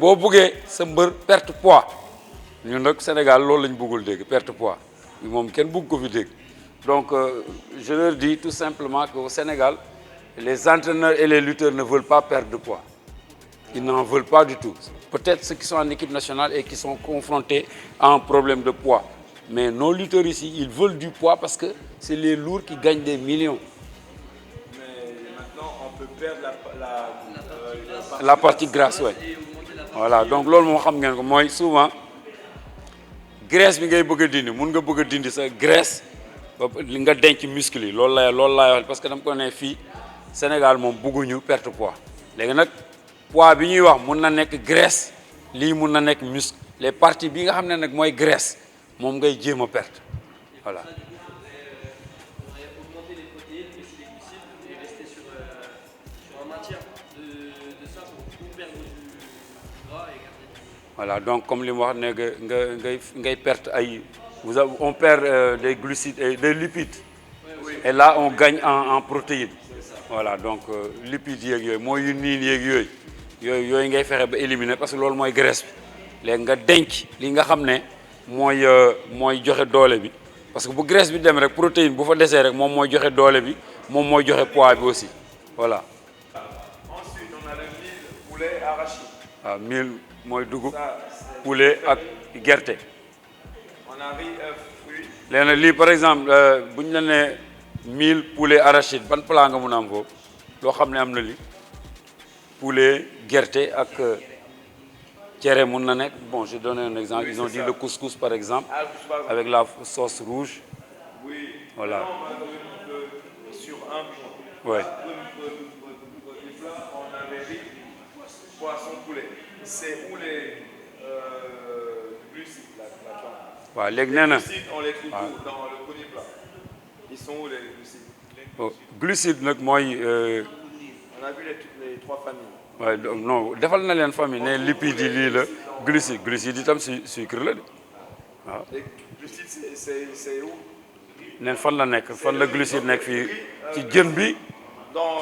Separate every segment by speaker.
Speaker 1: boo buggee sa mbër perte poids ñun nag Sénégal loolu lañ bëggul dégg perte poids moom kenn bëgg ko fi dégg donc je leur dis tout simplement qu'au Sénégal les entraîneurs et les lutteurs ne veulent pas perdre de poids. Ils n'en veulent pas du tout. Peut-être ceux qui sont en équipe nationale et qui sont confrontés à un problème de poids. Mais nos lutteurs ici, ils veulent du poids parce que c'est les lourds qui gagnent des millions.
Speaker 2: Mais maintenant, on peut perdre
Speaker 1: La partie grasse, oui. Voilà, donc loolu moo xam ngeen ko mooy souvent graisse bi ngay bëgg a dindi mun nga bëgg a dindi sa graisse ba li nga denc muscle yi loolu laay wax parce que dama ko ne fii Sénégal moom bëgguñu perte poids léegi nag poids bi ñuy wax mun na nekk graisse lii mun na nekk muscle les parties bi nga xam ne nag mooy graisse moom ngay jéem a perte voilà. Voilà, donc comme li mu wax ne ngay perte ay on perd des glucides et des lipides et là on gagne en protéines voilà donc lipides yeeg yooyu mooy yu niin yeeg yooyu ngay fexe ba éliminer parce que loolu mooy graisse bi léegi nga denc li nga xam ne mooy joxe doole bi parce que bu graisse bi dem rek protéine bu fa desee rek moom mooy joxe doole bi moom mooy joxe poids bi aussi voilà.
Speaker 2: Ensuite on a le mil poulet arachide.
Speaker 1: waaw mil mooy dugub poulet ak gerte.
Speaker 2: On a riz œuf fruits.
Speaker 1: léegi nag lii par exemple bu ñu la nee mil poulet arachide ban plat nga mun a am foofu loo xam ne am na li poulet gerte ak cere mun na nekk bon je donne un exemple ils ont dit le couscous par exemple avec la sauce rouge.
Speaker 2: Oui.
Speaker 1: Voilà.
Speaker 2: Sur un point.
Speaker 1: Ouais.
Speaker 2: On avait riz, poisson, poulet. C'est où les glucides, la viande.
Speaker 1: waaw léegi nee na
Speaker 2: Les glucides, on les trouve où dans le premier plat. Ils sont où les glucides?
Speaker 1: glucide nag mooy.
Speaker 2: On a vu les trois familles.
Speaker 1: waaye non defal na leen famille ne lipides yi lii la glucide itam sucre la de waaw.
Speaker 2: Les glucides, c'est où?
Speaker 1: neen fan la nekk fan la glucide nekk fii ci jën bi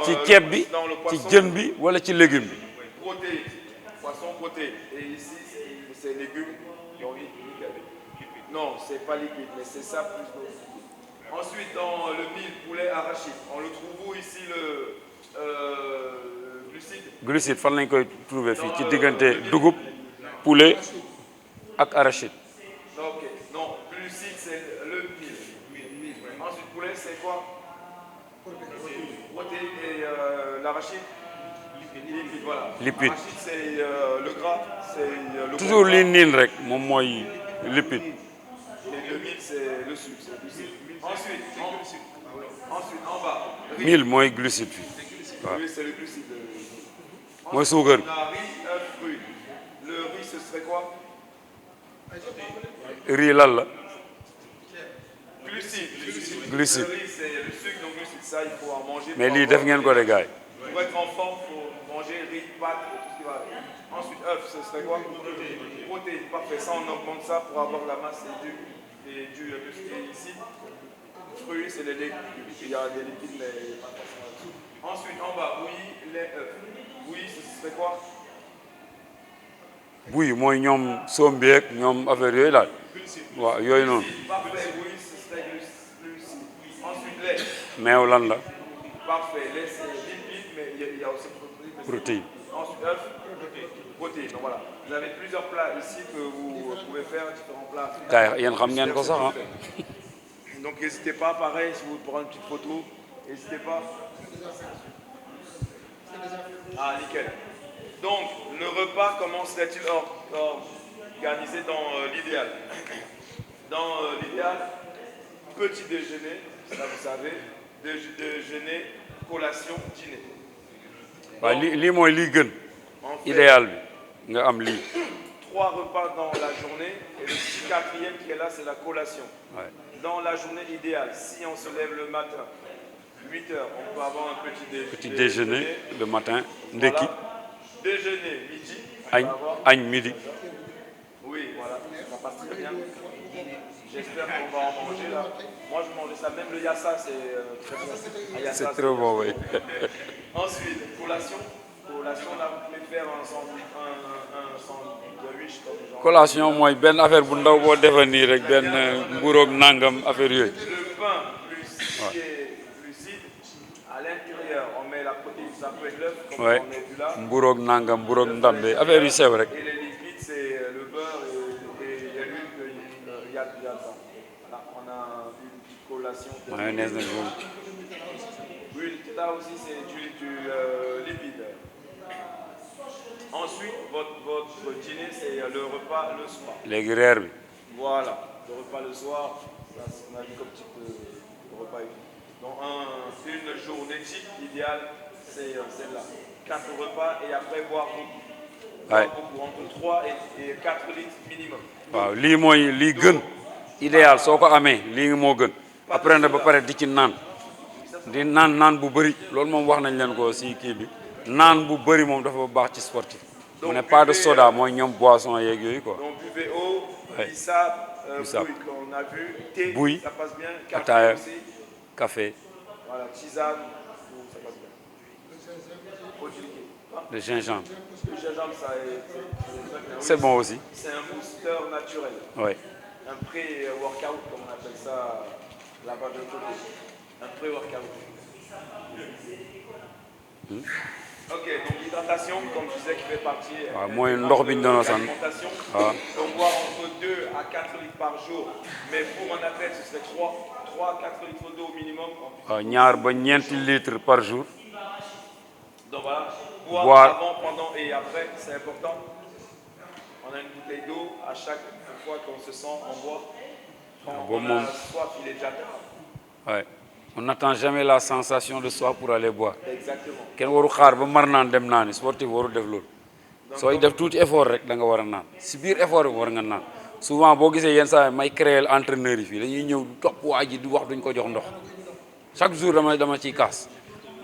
Speaker 1: ci ceeb bi ci jën bi wala ci légume bi.
Speaker 2: Protéines, poisson protéines. Et ici, c'est légumes. Non, c'est pas liquide, mais c'est ça plus d'eau. Ensuite, dans le mil poulet arachide, on le trouve où ici le glucide?
Speaker 1: Glucide fan lañ koy trouver fii ci diggante dugub poulet ak arachide.
Speaker 2: Ok, non, glucide c'est le mil. Ensuite, poulet c'est quoi? Protéines et l'arachide? Lipide, voilà.
Speaker 1: Lipide.
Speaker 2: L'arachide c'est le gras, c'est le
Speaker 1: toujours li niin rek moom mooy lipide.
Speaker 2: Et le mil c'est le sucre, c'est le glucide. Ensuite, en bas.
Speaker 1: mil mooy glucide fii waaw.
Speaker 2: Oui, c'est le glucide.
Speaker 1: mooy suukar.
Speaker 2: On a riz, œuf, fruits. Le riz, ce serait quoi?
Speaker 1: riz lan la.
Speaker 2: Glucide.
Speaker 1: Glucide.
Speaker 2: Le riz, c'est le sucre, donc glucide, ça, il faut en manger.
Speaker 1: mais lii def ngeen ko de gars yi.
Speaker 2: Pour être en forme, il faut manger riz, pâtes, et tout ce qui va. Ensuite, œuf, ce serait quoi? Protéines, parfait. Ça, on augmente ça pour avoir la masse et du ici. Fruits, c'est les légumes. Il y a des lipides, mais il n'y a pas forcément dessus. Ensuite, en bas, bouillie, lait, œuf. Bouillie, ce serait quoi?
Speaker 1: buy mooy ñoom sombi ak ñoom affaire yooyu daal. waaw yooyu noonu.
Speaker 2: Parfait, bouillie, ce serait glucide. Ensuite, lait.
Speaker 1: meew lan la.
Speaker 2: Parfait, lait, c'est lipide, mais il y a aussi
Speaker 1: protéine.
Speaker 2: Ensuite, œuf, protéines. Donc voilà. Vous avez plusieurs plats ici que vous pouvez faire, différents plats.
Speaker 1: gars yi yéen xam ngeen ko sax ah.
Speaker 2: Donc n'hésitez pas, pareil, si vous prenez une petite photo, n'hésitez pas. Ah, nickel. Donc, le repas, comment serait-il organisé dans l'idéal? Dans l'idéal, petit déjeuner, ça vous savez, déjeuner, collation, dîner.
Speaker 1: waaw lii mooy lii gën. idéal bi nga am lii.
Speaker 2: 3 repas dans la journée et le quatrième qui est là, c'est la collation.
Speaker 1: Ouais.
Speaker 2: Dans la journée idéale, si on se lève le matin, 8 heures, on peut avoir un
Speaker 1: petit déjeuner le matin, ndekki.
Speaker 2: Voilà. Déjeuner, midi.
Speaker 1: añ midi.
Speaker 2: Oui, voilà, ça passe très bien. J'espère qu'on va en manger là. Moi, je mangeais ça, même le yassa, c'est très bon.
Speaker 1: C'est très bon, oui.
Speaker 2: Ensuite, collation. Collation, là, vous pouvez faire un sandwich comme genre.
Speaker 1: collation mooy benn affaire bu ndaw boo defee nii rek benn mburoog nangam affaire yooyu.
Speaker 2: Le pain plus qui est glucide, à l'intérieur, on met la protéine, ça peut être l'œuf, comme
Speaker 1: Ouais.
Speaker 2: on a vu là.
Speaker 1: mburoog nangam mburoog ndambe affaire yu sew rek.
Speaker 2: Et les lipides, c'est le beurre et l'huile qu'il y a dedans. Voilà, on a une collation.
Speaker 1: mayonnaise nag moom.
Speaker 2: L'huile, là aussi, c'est du lipide. Ensuite, votre dîner, c'est le repas le soir.
Speaker 1: léegi reer bi.
Speaker 2: Voilà, le repas le soir, ça, c'est ce qu'on a vu comme type de repas. Donc, une journée type idéale, c'est celle-là. 4 repas et après boire beaucoup.
Speaker 1: Ouais.
Speaker 2: Boire beaucoup, entre 3 et 4 litres minimum.
Speaker 1: waaw lii mooy lii gën idéal soo ko amee lii moo gën après na ba pare di ci naan di naan bu bëri loolu moom wax nañ leen ko si kii bi naan bu bëri moom dafa baax ci sportif mu ne pas de soda mooy ñoom boisson yeeg yooyu quoi.
Speaker 2: Donc buvez eau,
Speaker 1: Ouais.
Speaker 2: bissap,
Speaker 1: Bissap.
Speaker 2: bouille, qu'on a vu, thé,
Speaker 1: Bouille.
Speaker 2: ça passe bien, café
Speaker 1: Ataaya.
Speaker 2: aussi,
Speaker 1: café
Speaker 2: voilà, tisane, ça passe bien. Eau de liquide.
Speaker 1: de gingembre
Speaker 2: Le gingembre, ça
Speaker 1: c'est bon aussi.
Speaker 2: c'est un booster naturel.
Speaker 1: Ouais.
Speaker 2: Un pré-workout, comme on appelle ça là-bas de côté. Un pré-workout. Ok, donc l'hydratation, comme je disais, qui fait partie
Speaker 1: waaw mooy ndox bi ñu doon wax
Speaker 2: l'alimentation.
Speaker 1: waaw.
Speaker 2: Donc boire entre 2 à 4 litres par jour. Mais pour un athlète, ce serait 3 à 4 litres d'eau minimum.
Speaker 1: waaw ñaar ba ñeenti litres par jour.
Speaker 2: Donc voilà,
Speaker 1: Boire.
Speaker 2: boire avant, pendant et après, c'est important. On a une bouteille d'eau à chaque fois qu'on se sent en bois. Quand
Speaker 1: bon,
Speaker 2: on
Speaker 1: mon-
Speaker 2: a soif, il est déjà tard.
Speaker 1: Ouais. On n'attend jamais la sensation de soif pour aller boire.
Speaker 2: Exactement.
Speaker 1: kenn waru xaar ba mar naan dem naani sportif waru def loolu sooy def tuuti effort rek da nga war a naan si biir effort bi war nga naan souvent boo gisee yenn saa yi may créer entraîneur yi fii dañuy ñëw topp waa ji di wax duñ ko jox ndox chaque jour dama ciy kaas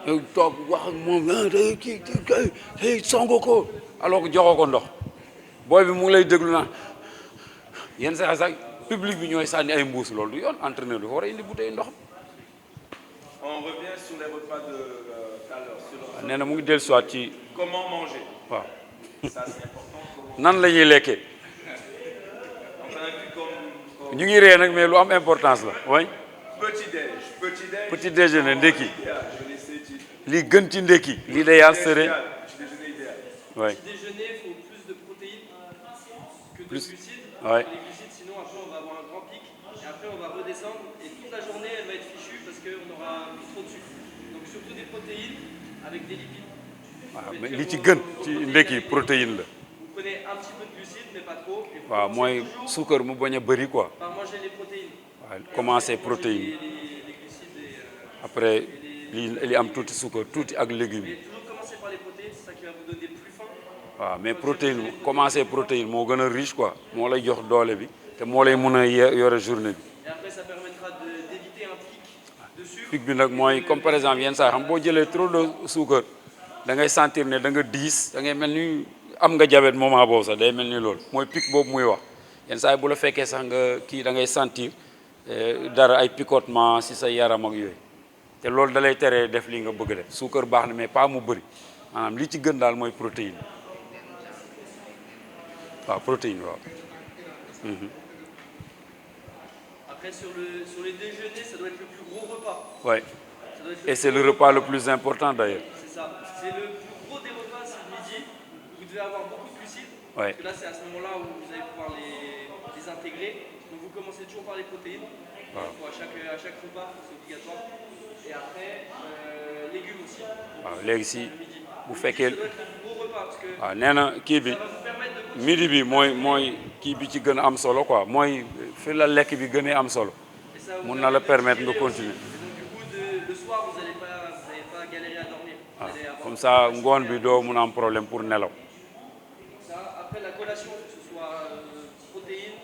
Speaker 1: yow toog wax ak moom kii songo ko alors que joxoo ko ndox booy bi mu ngi lay déglu naan yenn saa yi sax public bi ñooy sànni ay mbuus loolu du yoon entraîneur bi dafa war a indi bouteille ndox.
Speaker 2: On revient sur les repas de tout à l'heure. Sur
Speaker 1: nee na mu ngi dellu soit ci
Speaker 2: comment manger.
Speaker 1: waaw
Speaker 2: Ça, c'est important.
Speaker 1: nan la ñuy lekkee
Speaker 2: On a vu comme
Speaker 1: ñu ngi ree nag mais lu am importance la way
Speaker 2: petit-déj.
Speaker 1: petit déjeuner ndekki
Speaker 2: Idéal, je l'ai dit.
Speaker 1: li gën ci ndekki l'idéal serait
Speaker 2: Idéal, petit déjeuner idéal.
Speaker 1: ouais
Speaker 3: Petit déjeuner, il faut plus de protéines que de glucides.
Speaker 1: Ouais.
Speaker 3: Les glucides, sinon après on va avoir un grand pic et après on va redescendre et toute la journée elle va être fichue parce qu'on aura trop de sucre. Donc surtout des protéines avec des lipides.
Speaker 1: waaw mais li ci gën ci ndekki protéine la
Speaker 3: Vous prenez un petit peu de glucides mais pas trop. Et vous
Speaker 1: waaw
Speaker 3: commencez
Speaker 1: mooy
Speaker 3: toujours
Speaker 1: suukar mu bañ a bëri quoi
Speaker 3: par manger les protéines.
Speaker 1: waaw commencer
Speaker 3: Manger
Speaker 1: protéine
Speaker 3: les glucides et
Speaker 1: après li am tuuti suukar tuuti ak légumes
Speaker 3: mais toujours commencer par les protéines, c'est ça qui va vous donner plus faim.
Speaker 1: waaw mais protéine commencer protéine moo gën a riche quoi moo lay jox doole bi te moo lay mën a yore journée bi
Speaker 3: Et après ça permettra d'éviter un pic de sucre.
Speaker 1: pic bi nag mooy comme par exemple yenn saa xam boo jëlee trop de suukar da ngay sentir ne da nga diis da ngay mel ni am nga diabète moment boobu sax day mel ni loolu mooy pic boobu muy wax yenn saa yi bu la fekkee sax nga kii da ngay sentir dara ay picotement si sa yaram ak yooyu te loolu da lay teree def li nga bëgg def suukar baax na mais pas mu bëri maanaam li ci gën daal mooy protéine waaw protéine waaw.
Speaker 3: Après sur les déjeuners, ça doit être le plus gros repas.
Speaker 1: Ouais.
Speaker 3: Ça doit être
Speaker 1: Et c'est le repas le plus important d'ailleurs.
Speaker 3: C'est ça. C'est le plus gros des repas, c'est le midi. Vous devez avoir beaucoup de glucides.
Speaker 1: Ouais.
Speaker 3: Parce que là, c'est à ce moment-là où vous allez pouvoir les intégrer. Donc vous commencez toujours par les protéines.
Speaker 1: Voilà.
Speaker 3: Il faut à chaque repas, c'est obligatoire. Et après, légumes aussi.
Speaker 1: waaw léegi si
Speaker 3: Le midi.
Speaker 1: bu
Speaker 3: Ça
Speaker 1: fekkee
Speaker 3: doit être le plus gros repas parce que
Speaker 1: waaw nee na kii bi
Speaker 3: ça va vous permettre de continuer.
Speaker 1: midi bi mooy kii bi ci gën a am solo quoi mooy fi la lekk bi gënee am solo
Speaker 3: Et ça va vous
Speaker 1: mun na la permettre
Speaker 3: de
Speaker 1: nga
Speaker 3: digérer
Speaker 1: continuer.
Speaker 3: aussi. Et donc du coup, le soir, vous n'allez pas galérer à dormir. Vous allez avoir
Speaker 1: comme ça ngoon bi doo mun a am problème pour nelaw.
Speaker 3: ça. Après la collation, que ce soit protéines,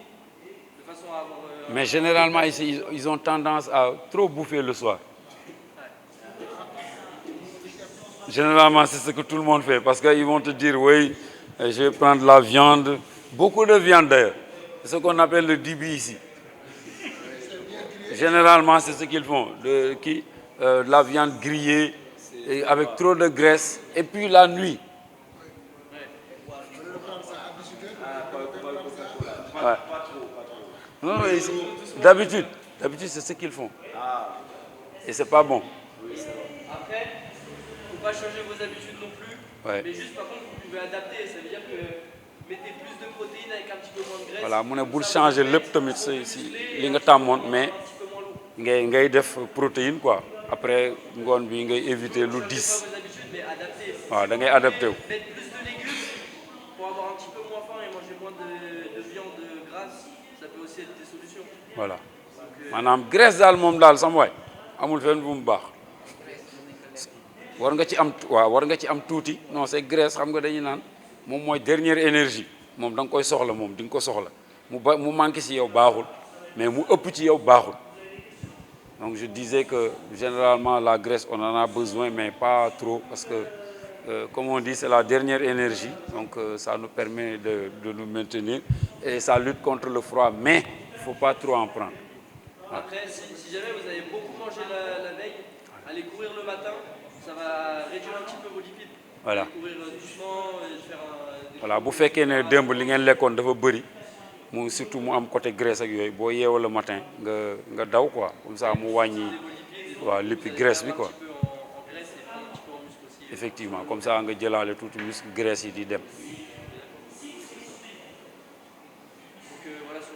Speaker 3: de façon à avoir...
Speaker 1: Mais généralement ici ils ont tendance à trop bouffer le soir. Généralement c'est ce que tout le monde fait parce qu'ils vont te dire oui je vais prendre la viande, beaucoup de viande d'ailleurs. C'est ce qu'on appelle le dibi ici. Généralement c'est ce qu'ils font, de la viande grillée et avec trop de graisse et puis la nuit Ouais. Non, mais d'habitude, c'est ce qu'ils font. Et c'est pas bon.
Speaker 3: Après, il ne faut pas changer vos habitudes non plus.
Speaker 1: Ouais.
Speaker 3: Mais juste par contre, vous pouvez adapter. Ça veut dire que mettez plus de protéines avec un petit peu moins de graisse.
Speaker 1: Voilà, mu ne bul changer lépp tamit si li nga tàmmoon mais ngay def protéine quoi. Après ngoon bi ngay éviter lu
Speaker 3: Ne changez
Speaker 1: 10.
Speaker 3: pas vos habitudes, mais adaptez.
Speaker 1: waaw da ngay adapté wu.
Speaker 3: Mettre plus de légumes pour avoir un petit peu moins faim et manger moins de viande grasse, ça peut aussi être des solutions.
Speaker 1: Voilà maanaam graisse daal moom daal sama waay amul fenn bu mu baax war nga ci am tuuti non c'est graisse xam nga dañuy naan moom mooy dernière énergie moom da nga koy soxla moom di nga ko soxla mu manqué ci yow baaxul mais mu ëpp ci yow baaxul donc je disais que généralement la graisse on en a besoin mais pas trop parce que comme on dit c'est la dernière énergie donc ça nous permet de nous maintenir et ça lutte contre le froid mais il faut pas trop en prendre.
Speaker 3: Après, si jamais vous avez beaucoup mangé la veille, allez courir le matin, ça va réduire un petit peu vos lipides.
Speaker 1: Voilà.
Speaker 3: Allez courir doucement et faire des
Speaker 1: Voilà bu fekkee ne démb li ngeen lekkoon dafa bëri mu surtout mu am côté graisse ak yooyu boo yeewoo le matin nga daw quoi comme ça mu wàññi waaw lippi graisse bi quoi.
Speaker 3: un peu en graisse et puis un petit peu en muscle aussi.
Speaker 1: Effectivement comme ça nga jëlaale tuuti muscle graisse yi di dem.
Speaker 3: Donc voilà sur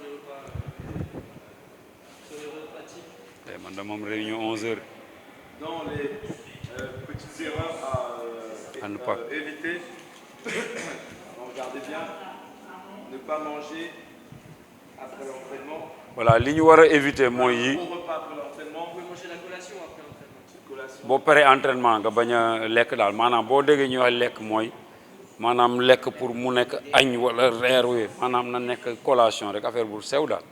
Speaker 3: les repas types.
Speaker 1: tey man dama am réunion 11h.
Speaker 2: Dans les petites erreurs à
Speaker 1: ne pas
Speaker 2: éviter, regardez bien, ne pas manger après l'entraînement.
Speaker 1: Voilà li ñu war a éviter mooy yi
Speaker 2: Bon repas après l'entraînement,
Speaker 3: Vous pouvez manger la collation après l'entraînement.
Speaker 2: collation.
Speaker 1: boo paree entraînement nga bañ a lekk daal maanaam boo déggee ñuy wax lekk mooy maanaam lekk pour mu nekk añ wala reer wi maanaam na nekk collation rek affaire bu sew daal.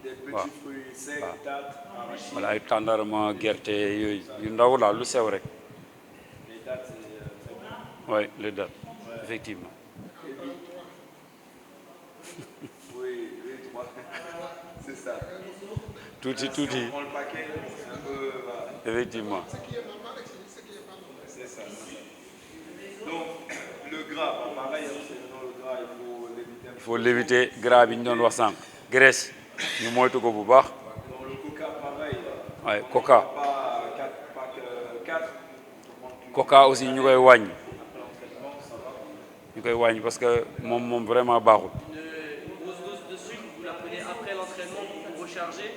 Speaker 2: Des petits
Speaker 1: Waaw.
Speaker 2: fruits secs, dattes, arachides.
Speaker 1: Voilà ay tàndarma gerte yooyu yu ndaw daal lu sew rek.
Speaker 2: Les dattes, c'est très bon.
Speaker 1: Oui les dates effectivement.
Speaker 2: Oui, trois. C'est ça.
Speaker 1: tuuti
Speaker 2: On prend le paquet, c'est un peu. Voilà.
Speaker 1: effectivement.
Speaker 2: C'est ça. Donc, le gras, bon, pareil, c'est dans le gras, il faut l'éviter.
Speaker 1: Il faut l'éviter gras bi ñu doon wax sànq graisse ñu moytu ko bu baax.
Speaker 2: Dans le coca, pareil.
Speaker 1: waaye coca
Speaker 2: Pas 4.
Speaker 1: coca aussi ñu koy wàññi ñu koy wàññi parce que moom vraiment baaxul.
Speaker 3: Une grosse dose de sucre, vous la prenez après l'entraînement pour recharger,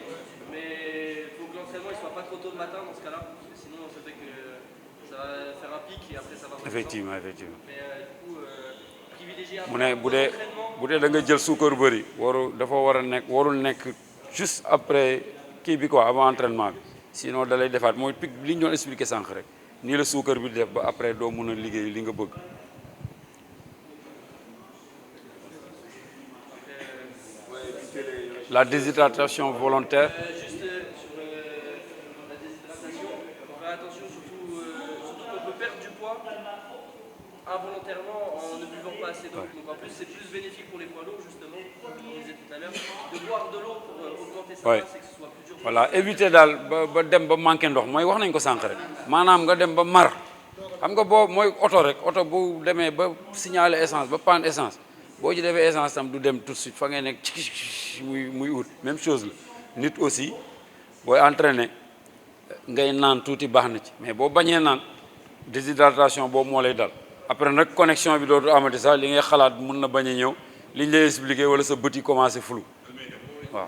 Speaker 3: mais il faut que l'entraînement ne soit pas trop tôt le matin dans ce cas-là, parce que sinon ça fait que ça va faire un pic et après ça va redescendre.
Speaker 1: effectivement.
Speaker 3: Mais du coup, privilégier
Speaker 1: mu ne bu dee
Speaker 3: l'entraînement.
Speaker 1: da nga jël suukar bëri warul nekk juste après kii bi quoi avant entraînement bi sinon da lay defaat mooy pic li ñu doon expliqué sànq rek nii la suukar bi def ba après doo mën a liggéey li nga bëgg. La déshydratation volontaire.
Speaker 3: Juste sur la déshydratation, faire attention surtout qu'on peut perdre du poids involontairement en ne buvant pas assez d'eau. Donc en plus c'est plus bénéfique pour les poids lourds justement, comme on disait tout à l'heure, de boire de l'eau pour augmenter sa
Speaker 1: Ouais.
Speaker 3: masse et que ce soit plus dur.
Speaker 1: Voilà éviter daal ba dem ba manqué ndox mooy wax nañ ko sànq rek maanaam nga dem ba mar xam nga boo mooy oto bu demee ba signaler essence ba panne essence boo ci defee essence tam du dem tout de suite fa ngay nekk muy ut même chose la nit aussi booy entraîner ngay naan tuuti baax na ci mais boo bañee naan déshydratation boobu moo lay dal après nag connexion bi dootu amati sax li ngay xalaat mun na bañ a ñëw liñ lay expliquer wala sa bët yi commencé flou waaw.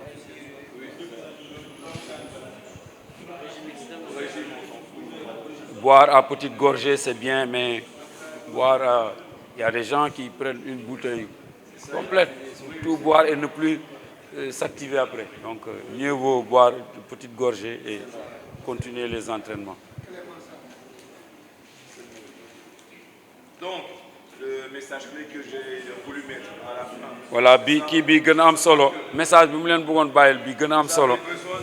Speaker 1: Boire à petite gorgée, c'est bien, mais boire, il y a des gens qui prennent une bouteille complète, tout boire et ne plus s'activer après. Donc, mieux vaut boire de petites gorgées et continuer les entraînements.
Speaker 2: Donc, le message clé que j'ai voulu mettre à la fin.
Speaker 1: Voilà, kii bi gën a am solo message bi mu leen bëggoon bàyyil bi gën a am solo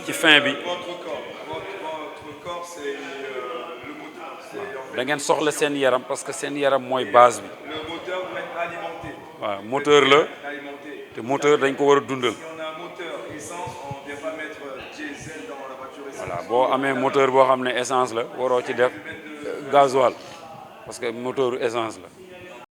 Speaker 1: ci fin bi.
Speaker 2: Votre corps, c'est le moteur.
Speaker 1: Da ngeen soxla seen yaram parce que seen yaram mooy base bi.
Speaker 2: Le moteur doit être alimenté.
Speaker 1: waaw moteur la
Speaker 2: Alimenté.
Speaker 1: te moteur dañ ko war a dundal.
Speaker 2: Si on a un moteur essence, on ne vient pas mettre diesel dans la voiture essence.
Speaker 1: Voilà boo amee moteur boo xam ne essence la waroo ci def gasoil parce que moteur essence la.